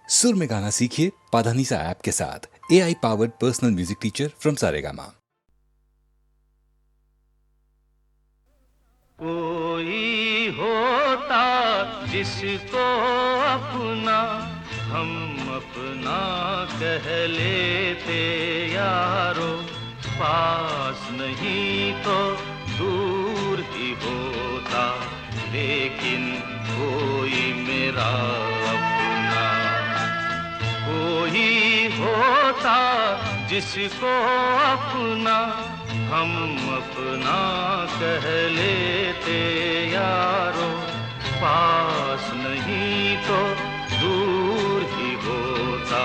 सुर में गाना सीखिए पाधानीसा ऐप के साथ। AI powered personal music teacher from Saregama. कोई होता जिसको अपना हम अपना कह लेते यारो, पास नहीं तो दूर ही होता, लेकिन कोई मेरा अपना। कोई होता जिसको अपना हम अपना कह लेते यारो, पास नहीं तो दूर ही होता,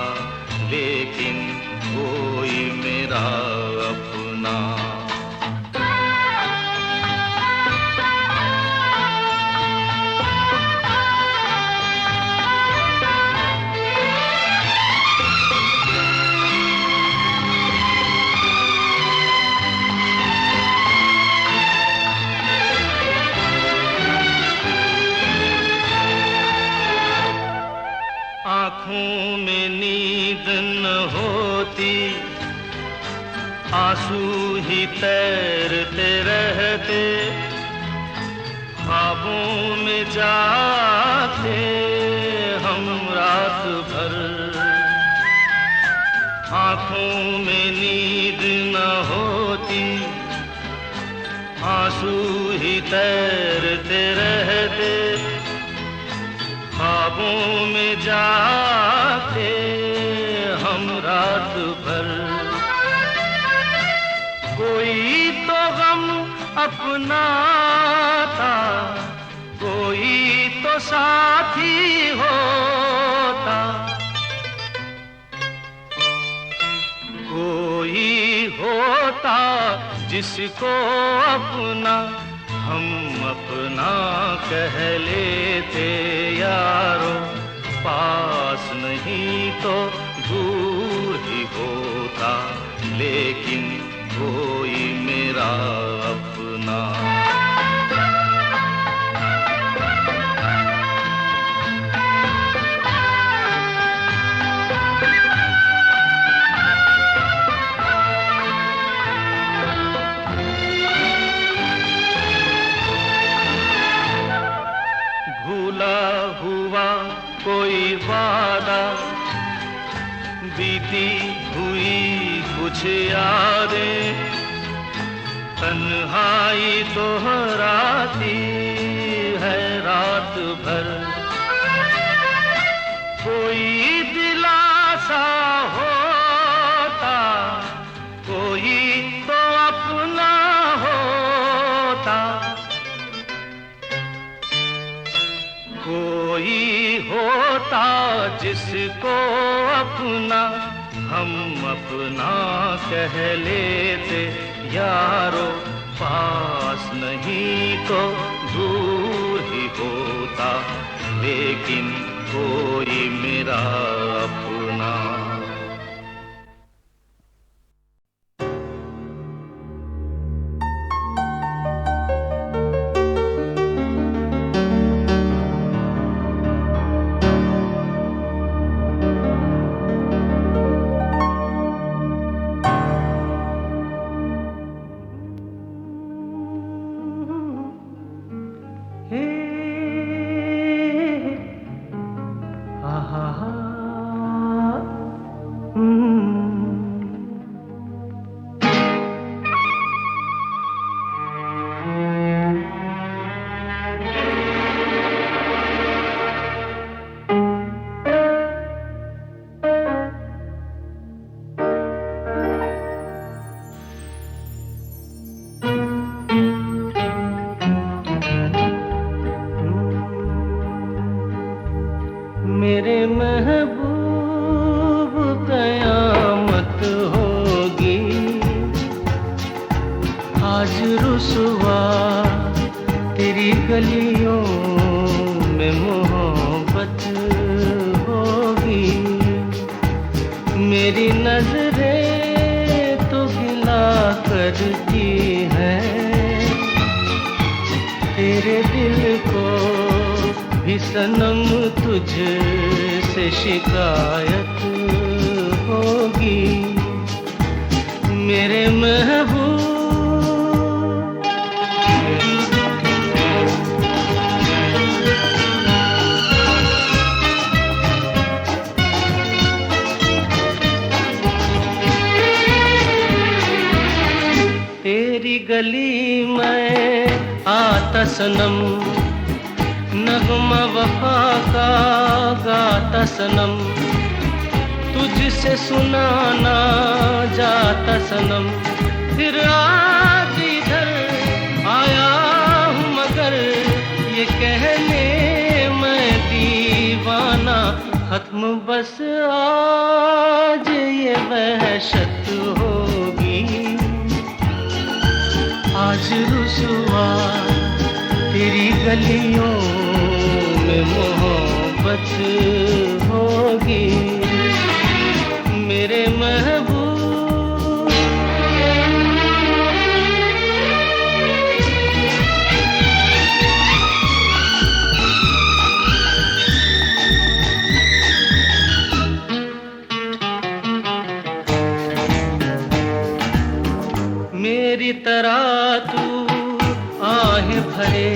लेकिन कोई मेरा अपना। आँखों में नींद न होती, आंसू ही तैरते रहते, ख्वाबों में जाते हम रात भर। आँखों में नींद न होती, आंसू ही तैरते रहते, ख्वाबों में जाते हम रात भर। कोई तो गम अपना था, कोई तो साथी होता, कोई होता जिसको अपना हम अपना कह लेते यारो, पास नहीं तो दूर ही होता, लेकिन कोई मेरा अपना। भूला हुआ कोई वादा, बीती हुई कुछ यादें, तन्हाई दोहराती है रात भर। कोई दिलासा होता, कोई तो अपना होता, कोई होता जिसको अपना हम अपना कह लेते यारो, पास नहीं तो दूर ही होता, लेकिन कोई मेरा अपना। मेरे महबूब कयामत होगी, आज रुसवा तेरी गलियों में मोहब्बत होगी। मेरी नजरें तो गिला करती हैं, तेरे दिल को भी सनम तुझसे से शिकायत होगी मेरे महबूब। तेरी गली में आता सनम, नगमा वफा का गाता सनम, तुझसे सुनाना जाता सनम। फिर आज इधर आया हूँ मगर ये कहने मैं दीवाना, खत्म बस आज ये वहशत होगी। आज रुसवा तेरी गलियों में मोहब्बत होगी मेरे महबूब। मेरी तरह तू आहें भरे,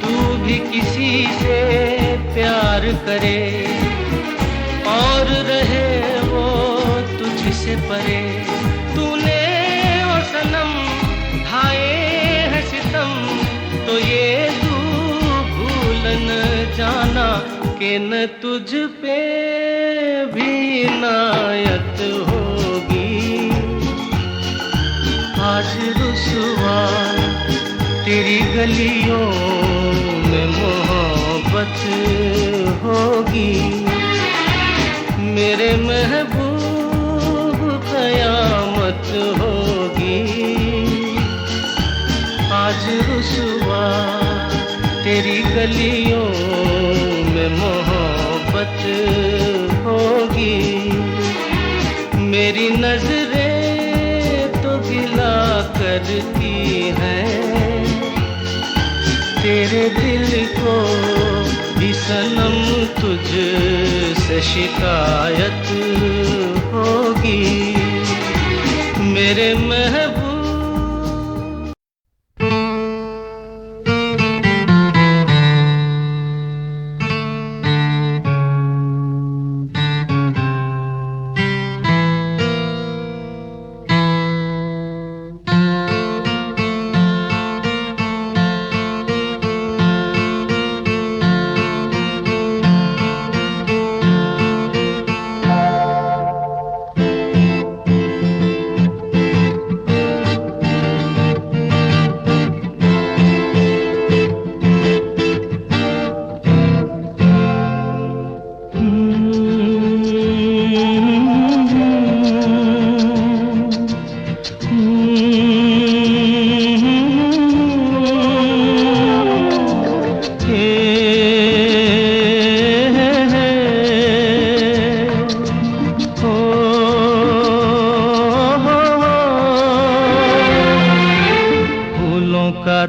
तू भी किसी से प्यार करे और रहे वो तुझसे परे। तूने ओ सनम ढाए है सितम, तो ये तू भूल न जाना कि न तुझ पे भी नायत होगी। आज रुसवा तेरी गलियों में मोहब्बत होगी मेरे महबूब, कयामत होगी। आज रुसवा तेरी गलियों में मोहब्बत होगी मेरी नजरें तो गिला करती हैं तेरे दिल को भी सनम, तुझ से शिकायत होगी मेरे महबूब।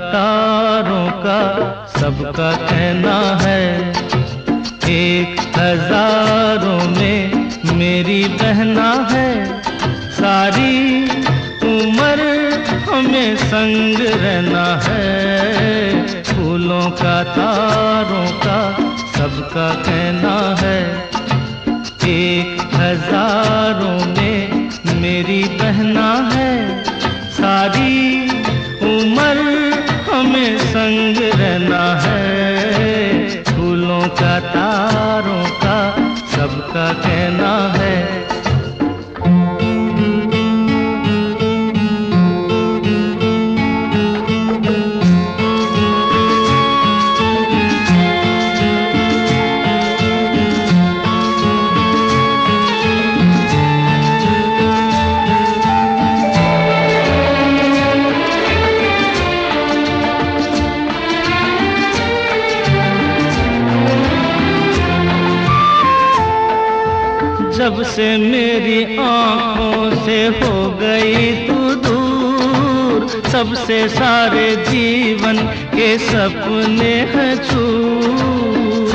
तारों का सबका कहना है, एक हजारों में मेरी बहना है। सारी उम्र हमें संग रहना है, फूलों का तारों का सबका कहना है। एक हजारों में मेरी बहना है, सारी उम्र हमें संग रहना है। फूलों का तारों का सबका कहना है। जब से मेरी आँखों से हो गई तू दूर, सबसे सारे जीवन के सपने हैं चूर।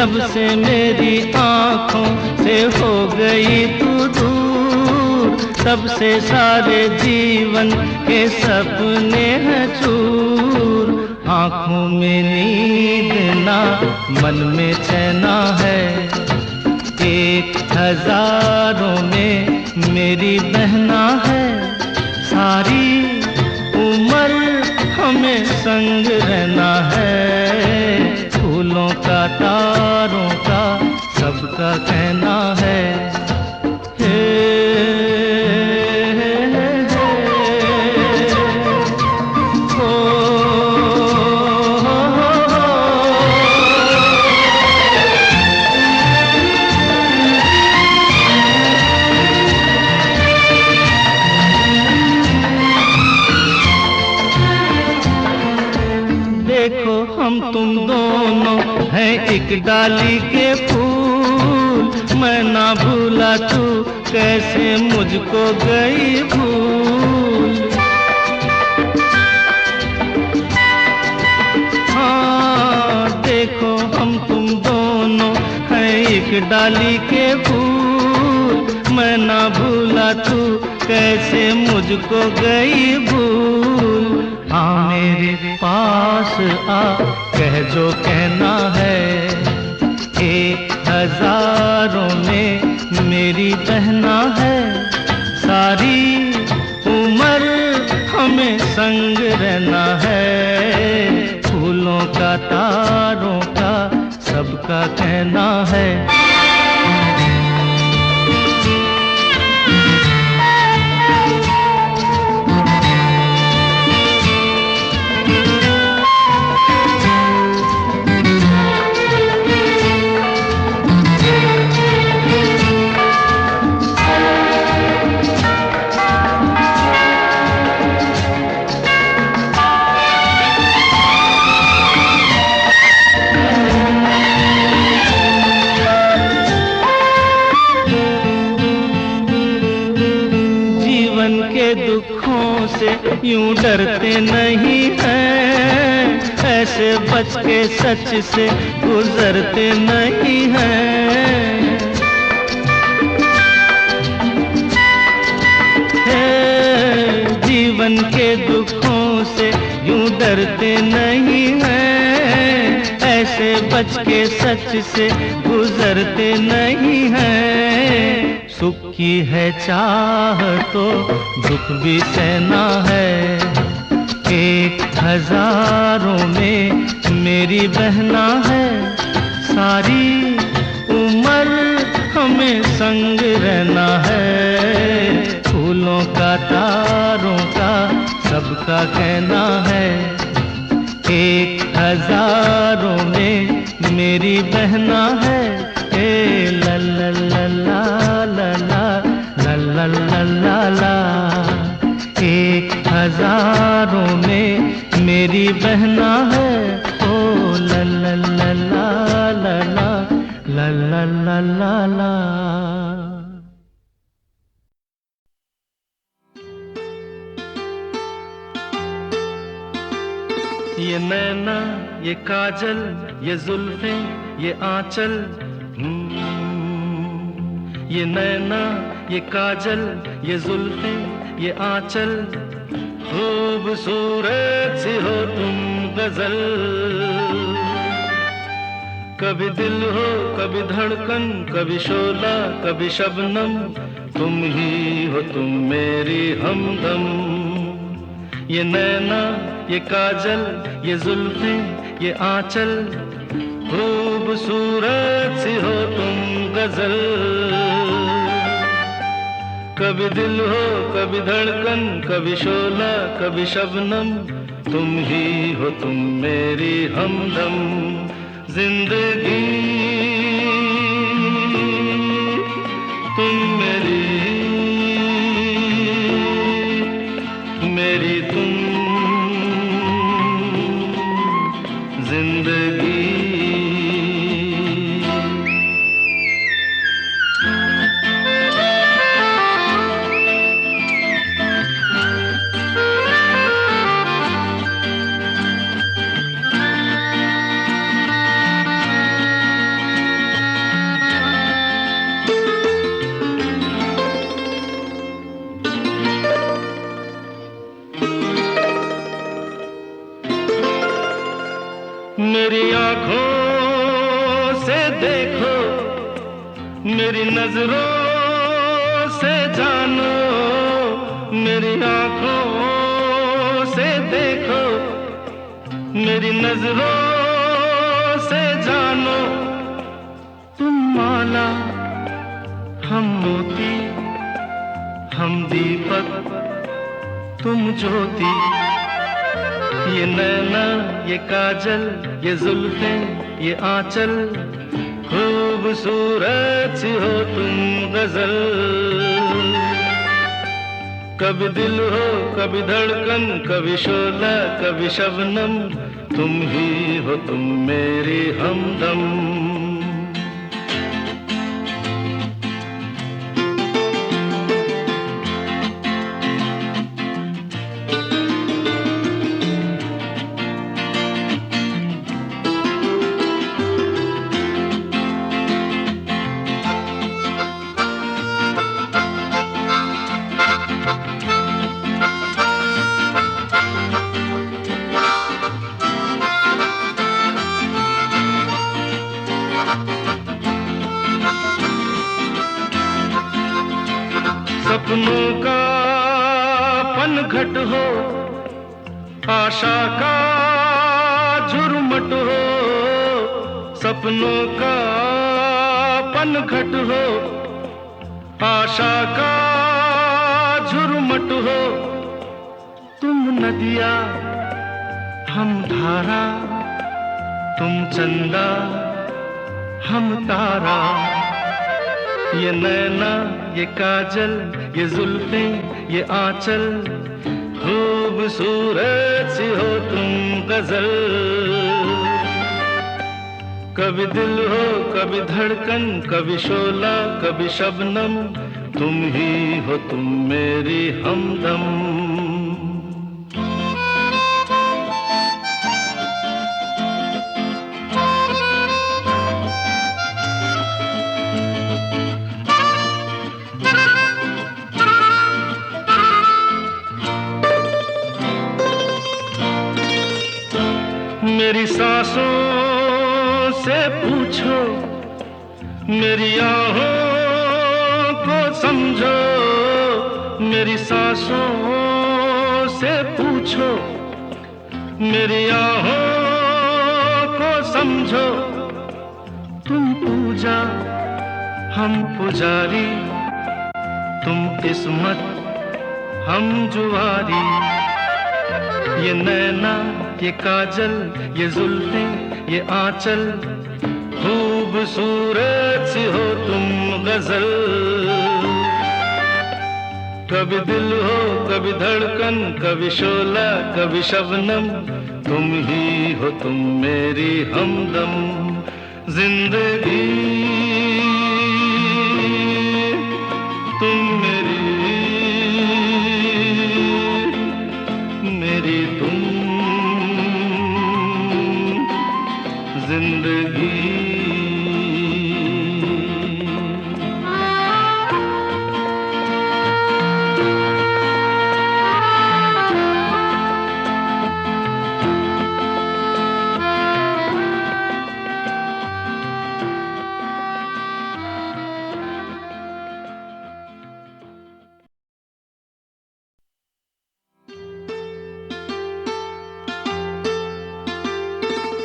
जब से मेरी आँखों से हो गई तू दूर, तब से सारे जीवन के सपने हैं चूर। आँखों में नींद ना, मन में चैना है, एक हजारों में मेरी बहना है। सारी उम्र हमें संग रहना है, फूलों का तारों का सबका कहना है। हे, देखो हम तुम दोनों हैं एक डाली के फूल, मैं ना भूला तू कैसे मुझको गई भूल। हाँ देखो हम तुम दोनों हैं एक डाली के फूल, मैं ना भूला तू कैसे मुझको गई भूल। हाँ मेरे पास आ, कह जो कहना है, एक हजारों में मेरी बहना है। सारी उम्र हमें संग रहना है, फूलों का तारों का सबका कहना है। दुखों से यूं डरते नहीं हैं, ऐसे बच के सच से गुजरते नहीं हैं। जीवन के दुखों से यूं डरते नहीं हैं, ऐसे बच के सच से गुजरते नहीं हैं। सुख की है चाह तो दुख भी सहना है, एक हजारों में मेरी बहना है। सारी उम्र हमें संग रहना है, फूलों का तारों का सबका कहना है। एक हजारों में मेरी बहना है। ए ला ला ला ला ला ला ला ला ला, एक हजारों में मेरी बहना है। ओ ला ला ला ला ला ला ला ला ला ला। ये नैना ये काजल ये जुल्फें ये आंचल, ये नैना ये काजल ये जुल्फें ये आंचल, खूबसूरत सी हो तुम गजल। कभी दिल हो कभी धड़कन कभी शोला कभी शबनम, तुम ही हो तुम मेरी हमदम। ये नैना ये काजल ये जुल्फें ये आंचल, खूबसूरत सी हो तुम गजल। कभी दिल हो कभी धड़कन कभी शोला कभी शबनम, तुम ही हो तुम मेरी हमदम। जिंदगी तुम मेरी, मेरी तुम जिंदगी। मेरी आंखों से देखो, मेरी नजरों से जानो, मेरी आंखों से देखो, मेरी नजरों से जानो। तुम माला, हम मोती, हम दीपक, तुम ज्योति। ये नैना, ये काजल, ये जुल्फें, ये आंचल, खूबसूरत सी हो तुम गजल। कभी दिल हो, कभी धड़कन, कभी शोला, कभी शबनम, तुम ही हो तुम मेरी हमदम। सपनों का पनघट हो, आशा का झुरमुट हो। सपनों का पनघट हो, आशा का झुरमुट हो। तुम नदिया, हम धारा, तुम चंदा, हम तारा। ये नैना, ये काजल, ये जुल्फें, ये आंचल, खूबसूरत सी हो तुम गजल। कभी दिल हो, कभी धड़कन, कभी शोला, कभी शबनम, तुम ही हो तुम मेरी हमदम। मेरी सांसों से पूछो, मेरी आहों को समझो। मेरी सांसों से पूछो, मेरी आहों को समझो। तुम पूजा, हम पुजारी, तुम किस्मत, हम जुआरी। ये नैना, ये काजल, ये जुल्फें, ये आंचल, खूबसूरत सी हो तुम गजल। कभी दिल हो, कभी धड़कन, कभी शोला, कभी शबनम, तुम ही हो तुम मेरी हमदम। जिंदगी तुम मेरी, मेरी तुम जिंदगी।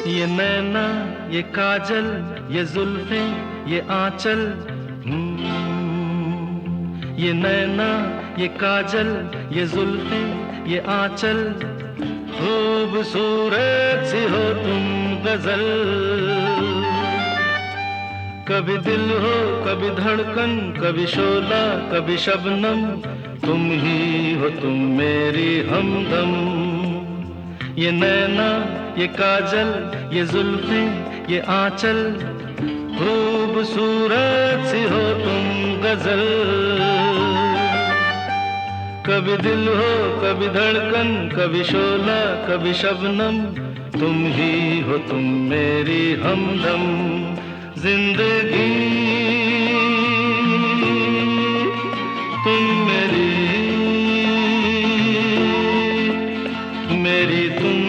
ये नैना, ये काजल, ये जुल्फें, ये आंचल, ये नैना, ये काजल, ये जुल्फें, ये आंचल, खूबसूरत सी हो तुम गजल। कभी दिल हो, कभी धड़कन, कभी शोला, कभी शबनम, तुम ही हो तुम मेरी हमदम। ये नैना, ये काजल, ये जुल्फें, ये आंचल, खूबसूरत सी हो तुम गजल। कभी दिल हो, कभी धड़कन, कभी शोला, कभी शबनम, तुम ही हो तुम मेरी हमदम। जिंदगी तुम मेरी, मेरी तुम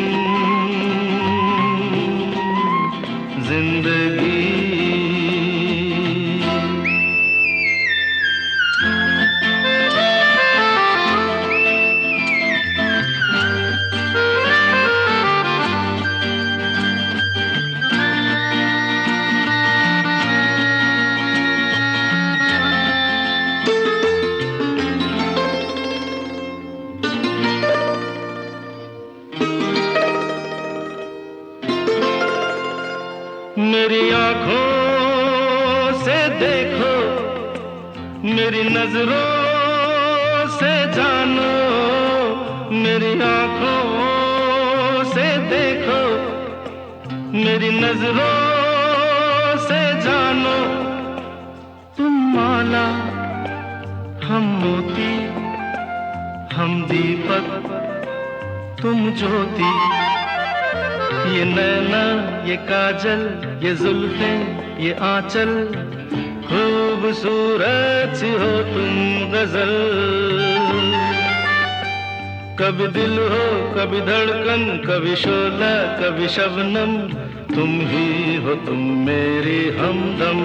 मेरी आंखों से देखो, मेरी नजरों से जानो, मेरी आंखों से देखो, मेरी नजरों से जानो। तुम माला, हम मोती, हम दीपक, तुम ज्योति। ये नैना, ये काजल, ये जुल्फें, ये आंचल, खूबसूरत सी हो तुम गजल। कभी दिल हो, कभी धड़कन, कभी शोला, कभी शबनम, तुम ही हो तुम मेरी हमदम।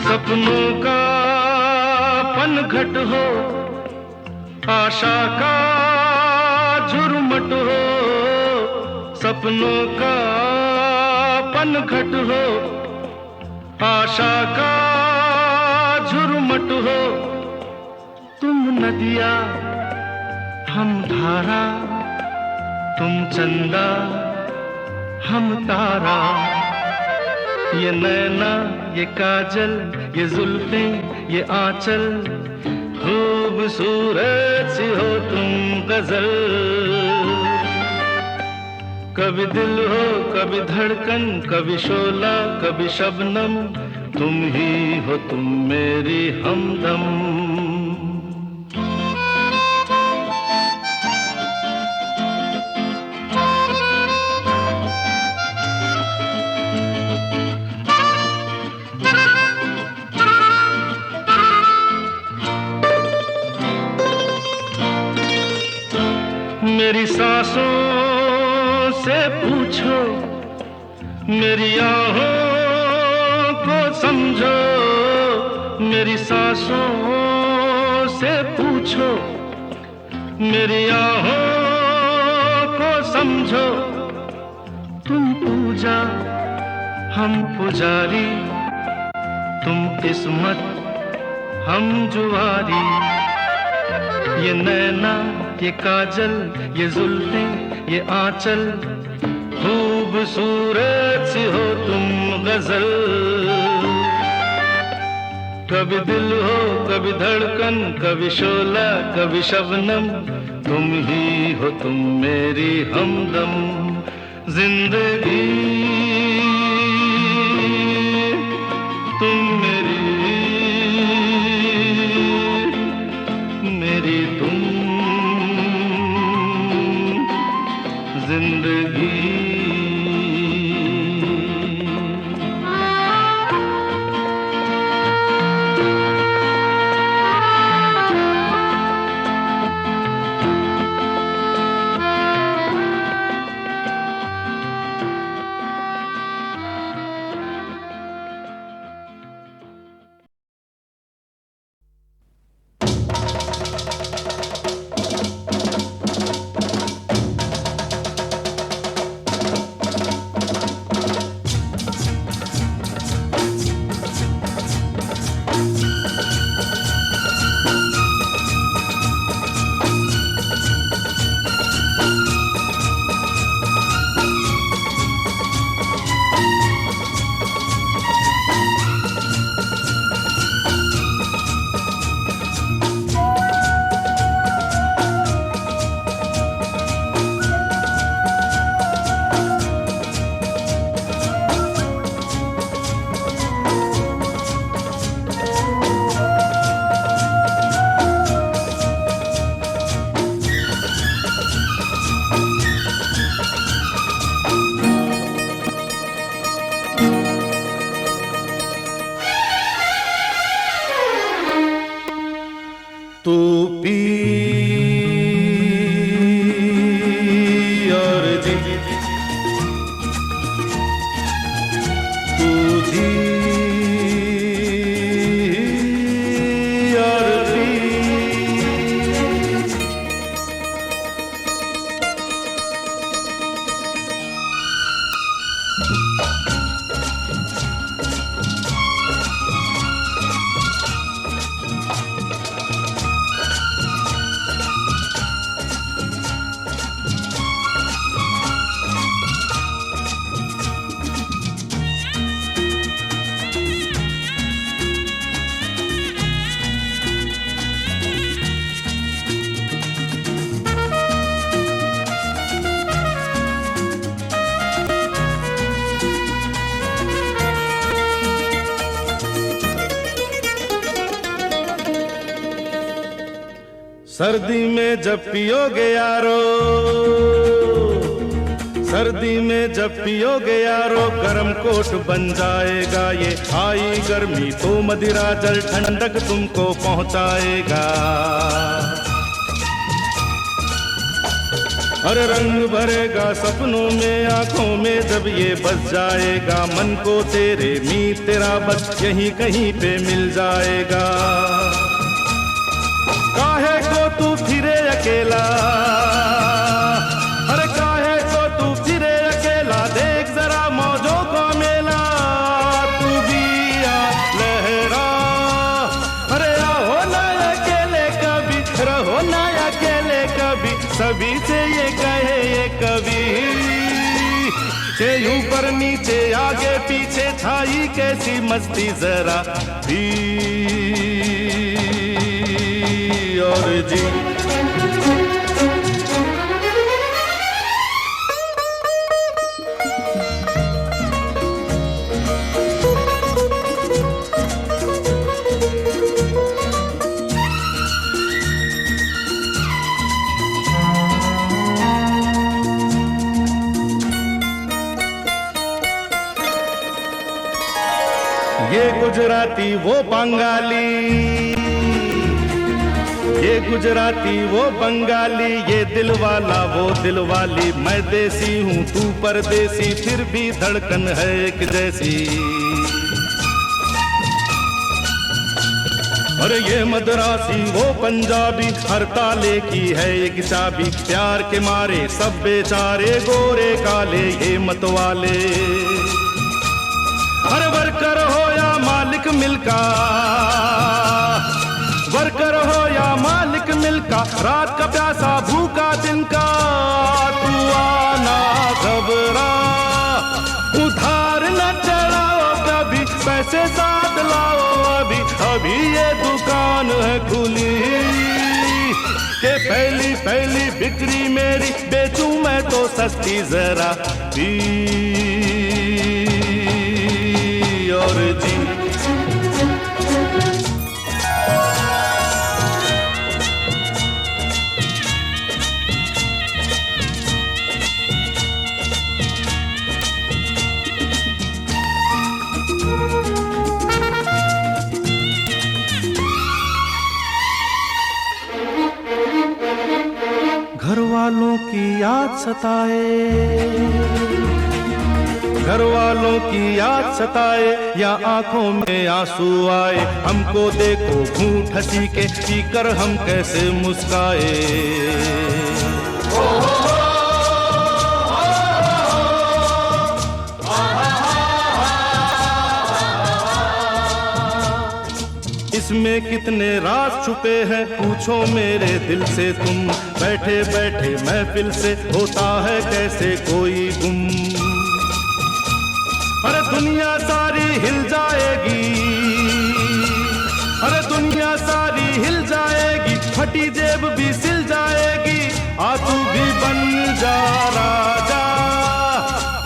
सपनों का पनघट हो, आशा का झुरमुट हो। सपनों का पनघट हो, आशा का झुरमुट हो। तुम नदिया, हम धारा, तुम चंदा, हम तारा। ये नैना, ये काजल, ये जुल्फें, ये आंचल, खूबसूरत सी हो तुम गजल। कभी दिल हो, कभी धड़कन, कभी शोला, कभी शबनम, तुम ही हो तुम मेरी हमदम। मेरी सांसों से पूछो, मेरी आहों को समझो। मेरी सांसों से पूछो, मेरी आहों को समझो। तुम पूजा, हम पुजारी, तुम किस्मत, हम जुआरी। ये नैना, ये काजल, ये जुल्फें, ये आंचल, खूबसूरत सी हो तुम गजल। कभी दिल हो, कभी धड़कन, कभी शोला, कभी शबनम, तुम ही हो तुम मेरी हमदम। जिंदगी तुम मेरी, मेरी तुम जिंदगी। सर्दी में जब पियोगे यारो, सर्दी में जब पियोगे यारो, गरम कोट बन जाएगा ये। आई गर्मी तो मदिरा जल ठंडक तुमको पहुंचाएगा। अरे रंग भरेगा सपनों में, आंखों में जब ये बस जाएगा। मन को तेरे मीत तेरा बस यहीं कहीं पे मिल जाएगा। काहे को तू फिरे अकेला, अरे काहे को तू फिरे अकेला, देख जरा मौजों का मेला। तू भी आ लहरा, अरे आओ ना अकेले कभी, रहो ना अकेले कभी, सभी से ये कहे ये कवि। के ऊपर नीचे आगे पीछे छाई कैसी मस्ती जरा भी और जी। ये गुजराती वो बंगाली, ये गुजराती वो बंगाली, ये दिल वाला वो दिल वाली। मैं देसी हूँ तू परदेसी, फिर भी धड़कन है एक जैसी। अरे ये मद्रासी वो पंजाबी, हर ताले की है एक चाबी। प्यार के मारे सब बेचारे गोरे काले ये मतवाले। अरे वर्कर हो या मालिक मिलका, वर्कर हो या मालिक मिलका, रात का प्यासा भूखा दिन का। तू आना घबरा, उधार न चढ़ाओ कभी, पैसे साथ लाओ अभी, अभी ये दुकान है खुली। के पहली पहली बिक्री मेरी, बेचूं मैं तो सस्ती जरा भी और जी। घर वालों की याद सताए, घर वालों की याद सताए, या आंखों में आंसू आए। हमको देखो घूंट हंसी के, पीकर हम कैसे मुस्काए। इसमें कितने राज छुपे हैं, पूछो मेरे दिल से तुम। बैठे बैठे महफिल से होता है कैसे कोई गुम। अरे दुनिया सारी हिल जाएगी, अरे दुनिया सारी हिल जाएगी, फटी जेब भी सिल जाएगी। आ तू भी बन जा राजा,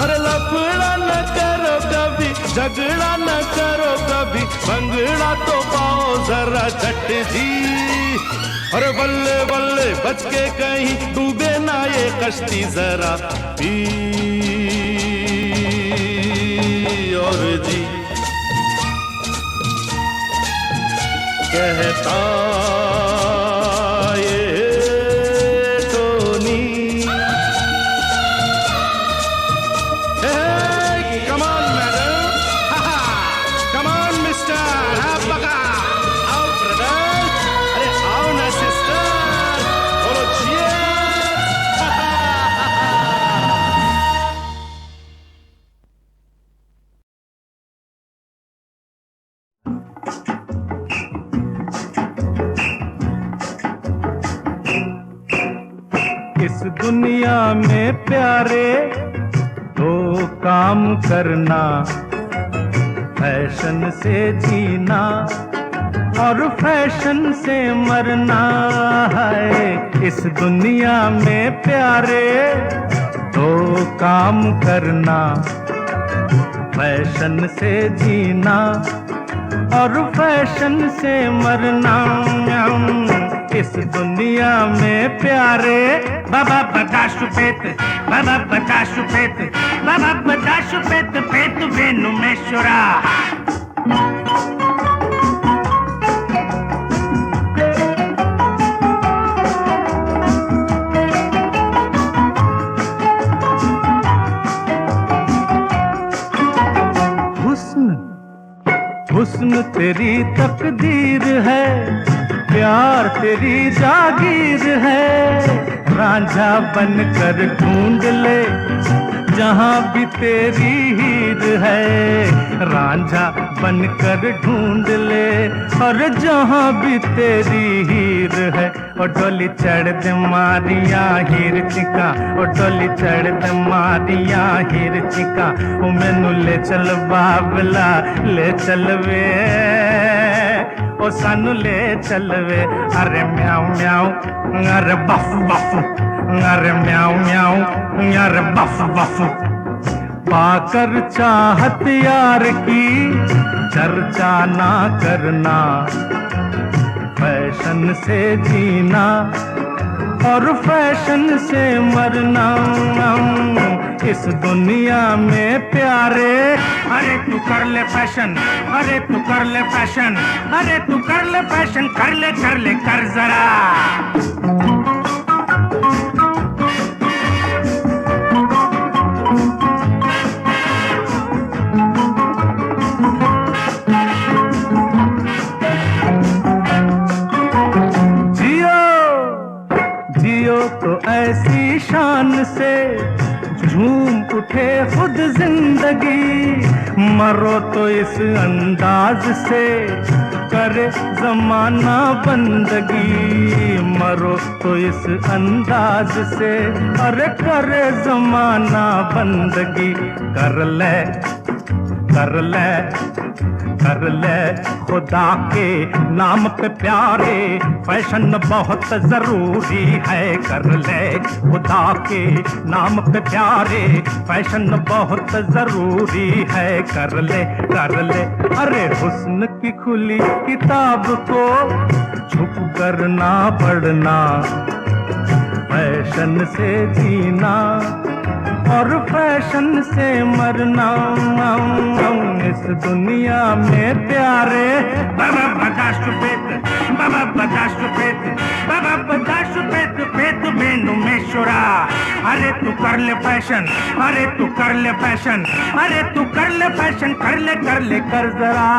अरे लफड़ा न करो कभी, झगड़ा न करो कभी, भंगड़ा तो पाओ जरा झट जी। अरे बल्ले बल्ले बच के कहीं डूबे ना ये कश्ती जरा भी और जी। कहता ये Tony, come on madam, come on mister, have baka, आओ brother, अरे आओ ना sister, बोलो cheers। इस दुनिया में प्यारे दो काम करना, फैशन से जीना और फैशन से मरना है। इस दुनिया में प्यारे दो काम करना, फैशन से जीना और फैशन से मरना। इस दुनिया में प्यारे। बाबा बदाशुपेत, बाबा बदाशुपेत, बाबा बदाशुपेत पेत वेणु मेश्वरा। हुस्न तेरी तकदीर है, प्यार तेरी जागीर है। रांझा बनकर ढूंढ ले जहां भी तेरी हीर है। रांझा बनकर ढूंढ ले और जहां भी तेरी हीर है। और डोली चढ़ दे मारिया हीर चिका, और डोली चढ़ दे मारिया हीर चिका। ओ मैनू ले चल बाबला ले चल वे, ओ सानू ले चल वे। अरे म्याऊ म्याऊ, अरे बफ बफ, अरे म्याऊ म्याऊ, अरे बफ बफ। पाकर चाहत यार की चर्चा ना करना, फैशन से जीना और फैशन से मरना। इस दुनिया में प्यारे, अरे तू कर ले फैशन, अरे तू कर ले फैशन, अरे तू कर ले फैशन, कर ले कर जरा। तो ऐसी शान से झूम उठे खुद जिंदगी, मरो तो इस अंदाज से करे जमाना बंदगी। मरो तो इस अंदाज से अरे करे जमाना बंदगी। कर ले कर ले कर ले खुदा के नाम पे प्यारे, फैशन बहुत जरूरी है। कर ले खुदा के नाम पे प्यारे, फैशन बहुत जरूरी है। कर ले अरे हुस्न की खुली किताब को छुप कर ना पढ़ना, फैशन से जीना और फैशन से मरना। इस दुनिया में प्यारे। बाबा बदाशुपेत, बाबा बदाशुपेत, बाबा बदाशुपेत पेत वेणु मेश्वरा। अरे तू कर ले फैशन, अरे तू कर ले फैशन, अरे तू कर ले फैशन, कर ले कर जरा।